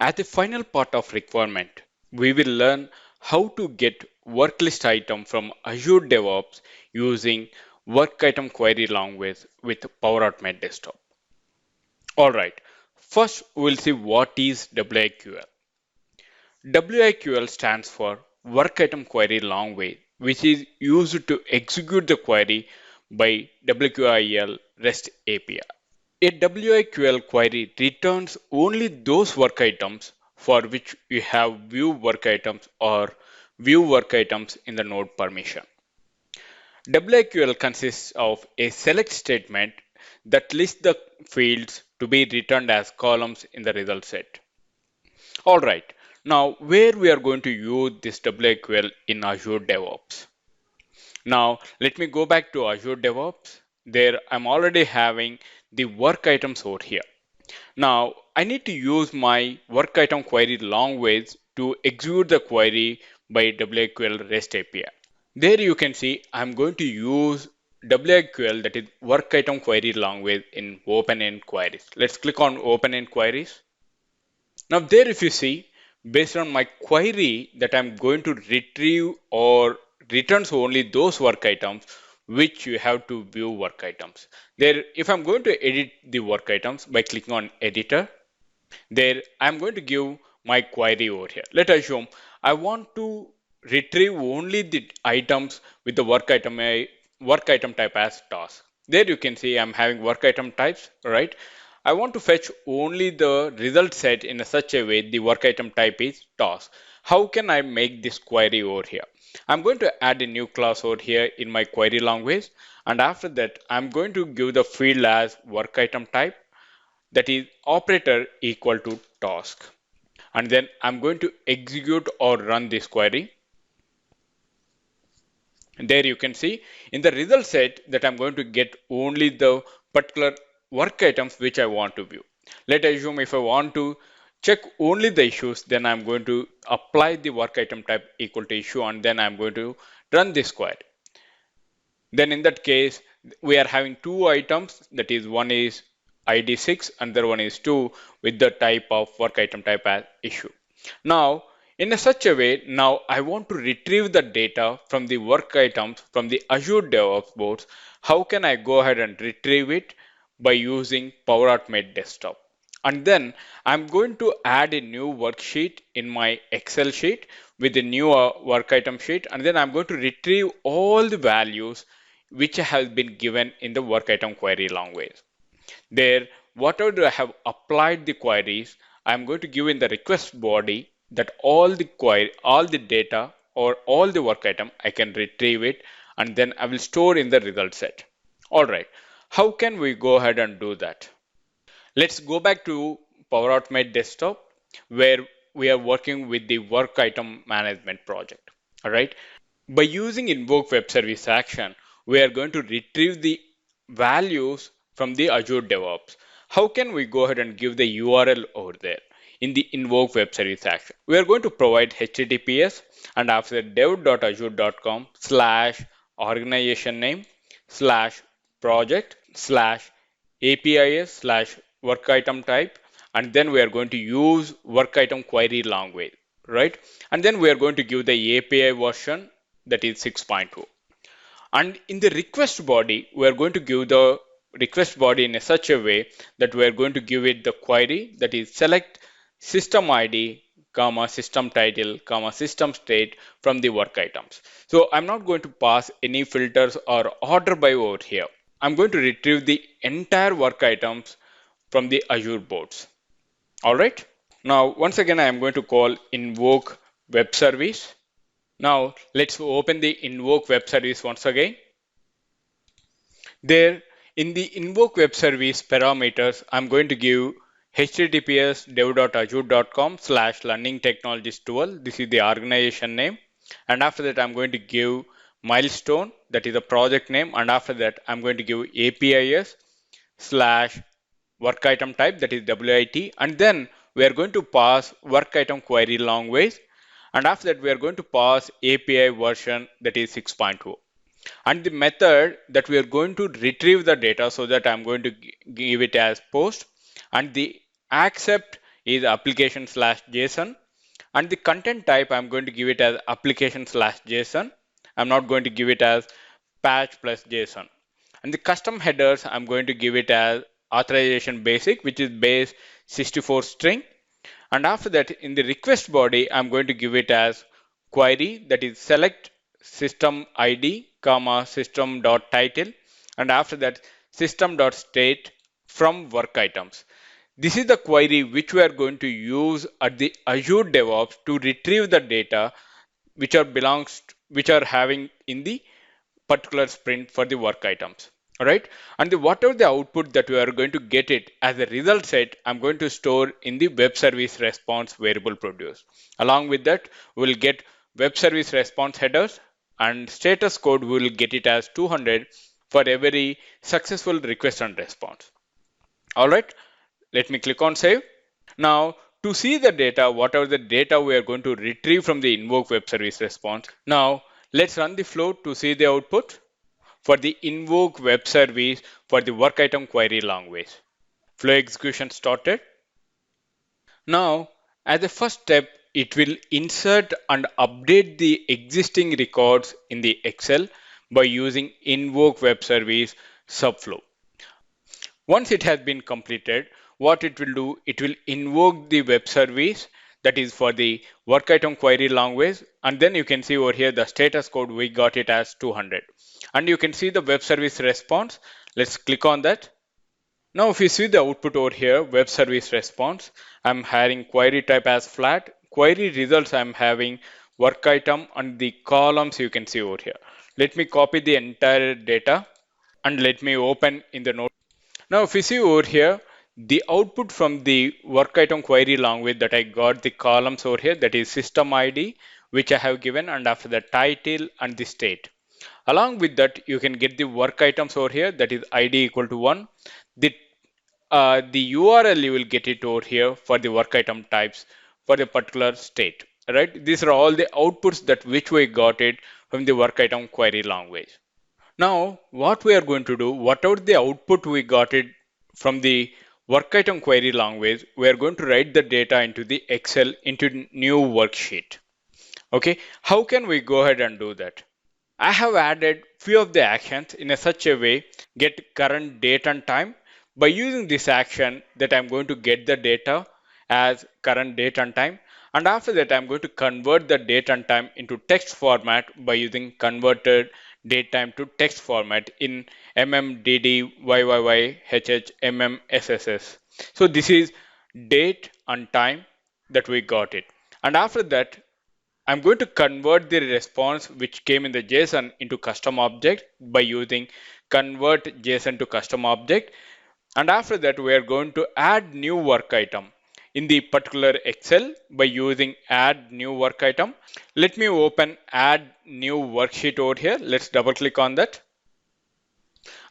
At the final part of requirement, we will learn how to get work list item from Azure DevOps using WorkItem query language with Power Automate Desktop. Alright, first we'll see what is WIQL. WIQL stands for WorkItem Query Language, which is used to execute the query by WIQL REST API. A WIQL query returns only those work items for which you have view work items or view work items in the node permission. WIQL consists of a select statement that lists the fields to be returned as columns in the result set. Alright, now where we are going to use this WIQL in Azure DevOps. Now let me go back to Azure DevOps. There I'm already having the work items over here. Now I need to use my work item query language to execute the query by WIQL REST API. There you can see I'm going to use WIQL, that is work item query language, in open-end queries. Let's click on open-end queries. Now there if you see, based on my query that I'm going to retrieve or returns only those work items which you have to view work items. There, if I'm going to edit the work items by clicking on editor, there I'm going to give my query over here. Let's assume I want to retrieve only the items with the work item type as task. There you can see I'm having work item types, right? I want to fetch only the result set in such a way the work item type is task. How can I make this query over here? I'm going to add a new class over here in my query language, and after that I'm going to give the field as work item type, that is operator equal to task, and then I'm going to execute or run this query. And there you can see in the result set that I'm going to get only the particular work items which I want to view. Let's assume if I want to check only the issues, then I'm going to apply the work item type equal to issue, and then I'm going to run this query. Then in that case, we are having two items, that is one is ID 6, another one is 2 with the type of work item type as issue. Now, in such a way, now I want to retrieve the data from the work items from the Azure DevOps boards. How can I go ahead and retrieve it? By using Power Automate Desktop. And then I'm going to add a new worksheet in my Excel sheet with a new work item sheet, and then I'm going to retrieve all the values which have been given in the work item query language. There, whatever I have applied the queries, I'm going to give in the request body that all the data or all the work item, I can retrieve it, and then I will store in the result set. All right, how can we go ahead and do that? Let's go back to Power Automate Desktop, where we are working with the work item management project. All right. By using invoke web service action, we are going to retrieve the values from the Azure DevOps. How can we go ahead and give the URL over there in the invoke web service action? We are going to provide HTTPS and after dev.azure.com /organization name /project /APIS /work item type, and then we are going to use work item query language, right? And then we are going to give the API version, that is 6.2. And in the request body, we are going to give the request body in such a way that we are going to give it the query, that is select system ID, comma, system title, comma, system state from the work items. So I'm not going to pass any filters or order by over here. I'm going to retrieve the entire work items from the Azure boards. All right. Now, once again, I am going to call invoke web service. Now let's open the invoke web service once again. There in the invoke web service parameters, I'm going to give https dev.azure.com /learningtechnologies12. This is the organization name. And after that, I'm going to give milestone, that is the project name. And after that, I'm going to give APIS /work item type, that is WIT. And then we are going to pass work item query language. And after that, we are going to pass API version, that is 6.2. And the method that we are going to retrieve the data, so that I'm going to give it as post, and the accept is application/JSON, and the content type I'm going to give it as application/JSON. I'm not going to give it as patch plus JSON. And the custom headers I'm going to give it as authorization basic, which is base 64 string. And after that, in the request body, I'm going to give it as query, that is select system ID, comma system.title, and after that system.state from work items. This is the query which we are going to use at the Azure DevOps to retrieve the data which are having in the particular sprint for the work items. All right, and whatever the output that we are going to get it as a result set, I'm going to store in the web service response variable produce. Along with that, we'll get web service response headers, and status code we will get it as 200 for every successful request and response. All right, let me click on save. Now, to see the data, whatever the data we are going to retrieve from the invoke web service response. Now, let's run the flow to see the output for the invoke web service for the work item query language. Flow execution started. Now, as a first step, it will insert and update the existing records in the Excel by using invoke web service subflow. Once it has been completed, what it will do, it will invoke the web service that is for the work item query language, and then you can see over here the status code, we got it as 200, and you can see the web service response. Let's click on that. Now if you see the output over here, web service response, I'm having query type as flat, query results I'm having work item, and the columns you can see over here. Let me copy the entire data and let me open in the note. Now, if you see over here, the output from the work item query language that I got the columns over here, that is system ID, which I have given, and after the title and the state. Along with that, you can get the work items over here, that is ID equal to 1. The URL you will get it over here for the work item types for the particular state. Right? These are all the outputs that which we got it from the work item query language. Now, what we are going to do, whatever the output we got it from the work item query language, we are going to write the data into the Excel into new worksheet. Okay, how can we go ahead and do that? I have added few of the actions in such a way, get current date and time. By using this action that I'm going to get the data as current date and time. And after that, I'm going to convert the date and time into text format by using converted date time to text format in MMDDYYYHH So this is date and time that we got it. And after that, I'm going to convert the response which came in the JSON into custom object by using convert JSON to custom object. And after that, we are going to add new work item in the particular Excel by using add new work item. Let me open add new worksheet over here. Let's double click on that.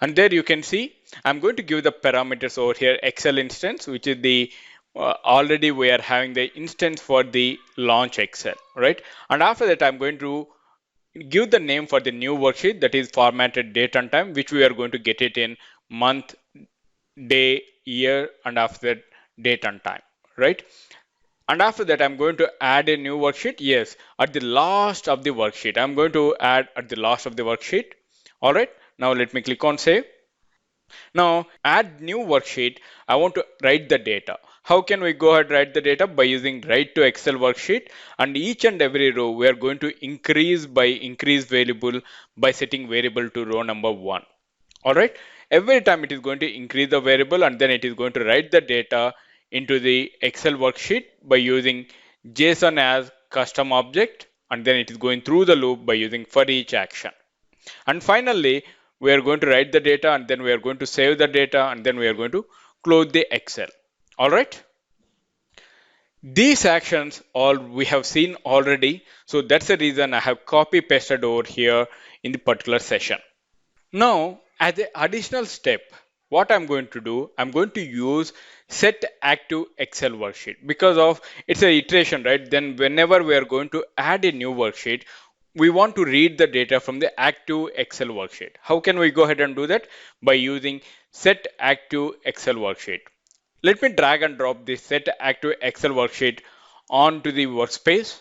And there you can see, I'm going to give the parameters over here, Excel instance, which is the already we are having the instance for the launch Excel, right? And after that, I'm going to give the name for the new worksheet that is formatted date and time, which we are going to get it in month, day, year, and after that date and time, right? And after that, I'm going to add a new worksheet. Yes, at the last of the worksheet, I'm going to add at the last of the worksheet. All right, now let me click on save. Now add new worksheet. I want to write the data. How can we go ahead and write the data? By using write to Excel worksheet, and each and every row we are going to increase by increase variable by setting variable to row number 1. All right. Every time it is going to increase the variable, and then it is going to write the data into the Excel worksheet by using JSON as custom object, and then it is going through the loop by using for each action. And finally, we are going to write the data, and then we are going to save the data, and then we are going to close the Excel. All right. These actions all we have seen already. So that's the reason I have copy pasted over here in the particular session. Now, as an additional step, what I'm going to do, I'm going to use set active Excel worksheet because of it's a iteration, right? Then whenever we are going to add a new worksheet, we want to read the data from the active Excel worksheet. How can we go ahead and do that? By using set active Excel worksheet. Let me drag and drop the set active Excel worksheet onto the workspace.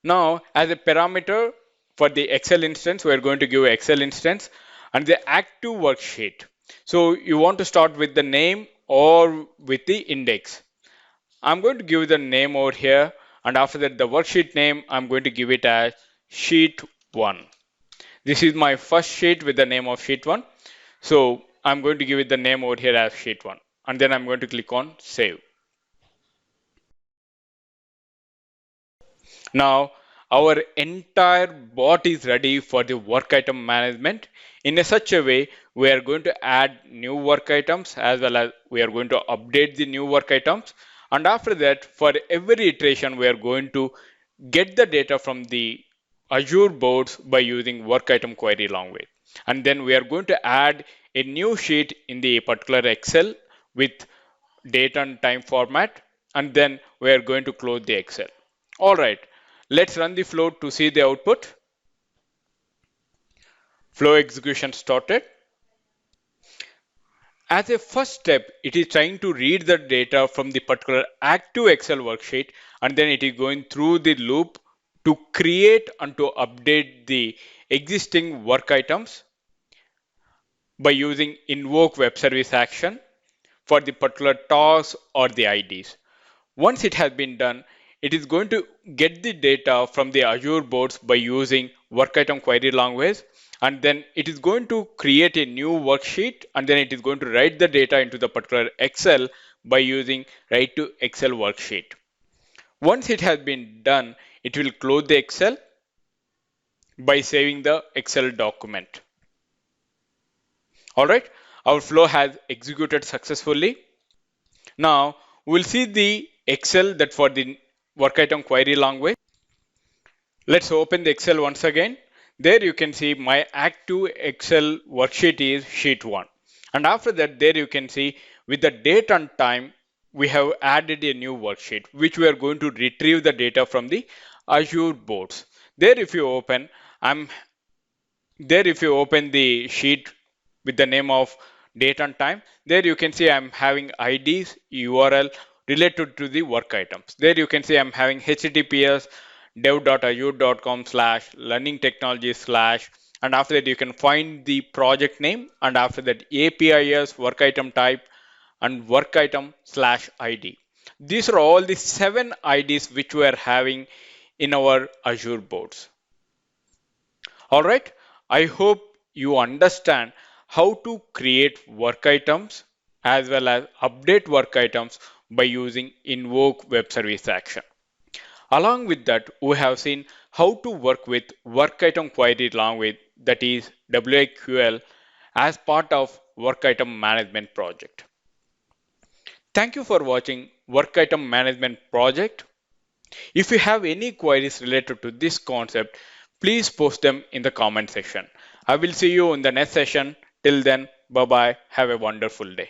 Now, as a parameter for the Excel instance, we are going to give Excel instance and the active worksheet. So you want to start with the name or with the index. I'm going to give the name over here, and after that the worksheet name, I'm going to give it as sheet 1. This is my first sheet with the name of sheet 1. So I'm going to give it the name over here as sheet 1, and then I'm going to click on save. Now our entire bot is ready for the work item management. In a such a way, we are going to add new work items as well as we are going to update the new work items. And after that, for every iteration, we are going to get the data from the Azure boards by using work item query language. And then we are going to add a new sheet in the particular Excel with date and time format. And then we are going to close the Excel. All right. Let's run the flow to see the output. Flow execution started. As a first step, it is trying to read the data from the particular active Excel worksheet, and then it is going through the loop to create and to update the existing work items by using invoke web service action for the particular task or the IDs. Once it has been done, it is going to get the data from the Azure boards by using WorkItem query language, and then it is going to create a new worksheet, and then it is going to write the data into the particular Excel by using write to Excel worksheet. Once it has been done, it will close the Excel by saving the Excel document. All right, our flow has executed successfully. Now we'll see the Excel that for the work item query language. Let's open the Excel once again. There you can see my active Excel worksheet is sheet 1. And after that, there you can see with the date and time, we have added a new worksheet, which we are going to retrieve the data from the Azure boards. There if you open, if you open the sheet with the name of date and time, there you can see I'm having IDs, URL related to the work items. There you can see I'm having https dev.azure.com/learning technology slash, and after that you can find the project name, and after that APIs, work item type, and work item /ID. These are all the 7 IDs which we are having in our Azure boards. All right, I hope you understand how to create work items as well as update work items by using invoke web service action. Along with that, we have seen how to work with work item query language, that is WIQL, as part of work item management project. Thank you for watching work item management project. If you have any queries related to this concept, please post them in the comment section. I will see you in the next session. Till then, bye bye. Have a wonderful day.